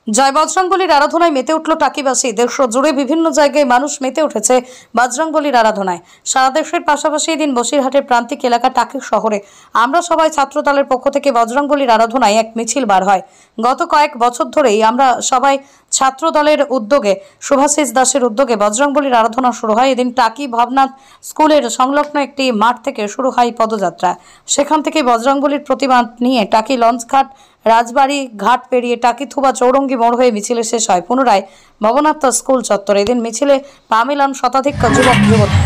জয় বজরংবলীর আরাধনায় মেতে উঠল টাকিবাসী। দেশ জুড়ে বিভিন্ন জায়গায় মানুষ মেতে উঠেছে বজরংবলীর আরাধনায়। সারা দেশের পাশাপাশি এদিন বসিরহাটের প্রান্তিক এলাকা টাকি শহরে আমরা সবাই ছাত্র দলের পক্ষ থেকে বজরংবলীর আরাধনায় এক মিছিল বার হয়। গত কয়েক বছর ধরেই আমরা সবাই ছাত্র দলের উদ্যোগে শুভাশিস দাসের উদ্যোগে বজরংবলীর আরাধনা শুরু হয়। এদিন টাকি ভবনাথ স্কুলের সংলগ্ন একটি মাঠ থেকে শুরু হয় পদযাত্রা। সেখান থেকে বজরংবলীর প্রতিমা নিয়ে টাকি লঞ্চঘাট রাজবাড়ি ঘাট পেরিয়ে টাকিথুবা চৌরঙ্গি মোড় হয়ে মিছিলে শেষ হয় পুনরায় ভবনাথ স্কুল চত্বরে। এদিন মিছিলে পা মেলান শতাধিক যুবক যুবতী।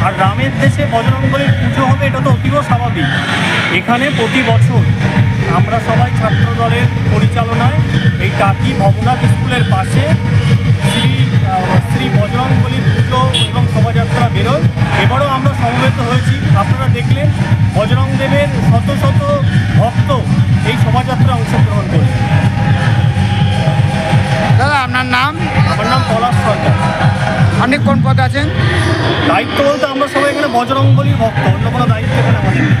আর রামের দেশে বজরংবলীর পুজো হবে, এটা তো অতীব স্বাভাবিক। এখানে প্রতি বছর আমরা সবাই ছাত্র দলের পরিচালনায় এই টাকি ভবনাথ স্কুলের পাশে শ্রী বজরংবলীর পুজো এবং শোভাযাত্রা বেরোয়। এবারও আমরা সমবেত হয়েছি। আপনারা দেখলেন বজরংদেবের শত শত ভক্ত এই শোভাযাত্রায় অংশগ্রহণ করে। দাদা আপনার নাম? আমার নাম পলাশ সরকার। আপনি কোন পদে আছেন? দায়িত্ব বলতে আমরা সবাই এখানে বজরংবলীর ভক্ত, অন্য কোনো দায়িত্ব এখানে আমাদের নেই।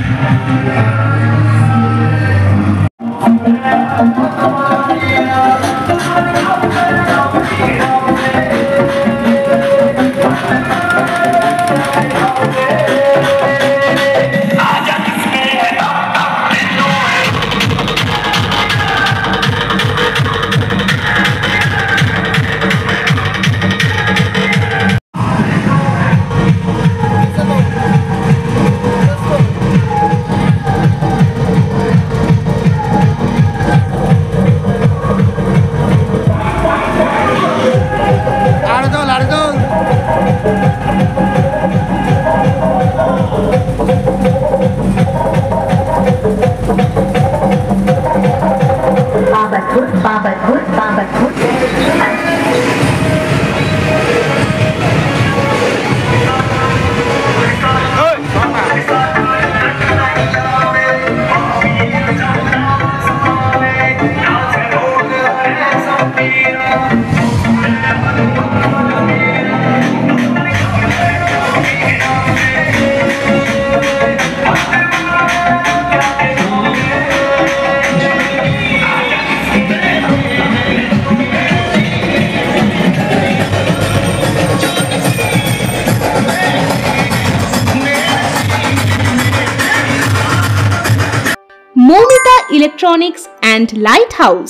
Moumita electronics and light house.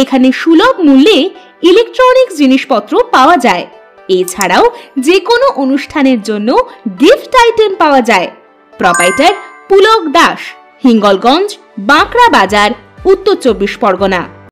এখানে সুলভ মূল্যে ইলেকট্রনিক্স জিনিসপত্র পাওয়া যায়। এছাড়াও যে কোনো অনুষ্ঠানের জন্য গিফট আইটেম পাওয়া যায়। প্রোপাইটার পুলক দাস, হিঙ্গলগঞ্জ, বাঁকড়া বাজার, উত্তর 24 পরগনা।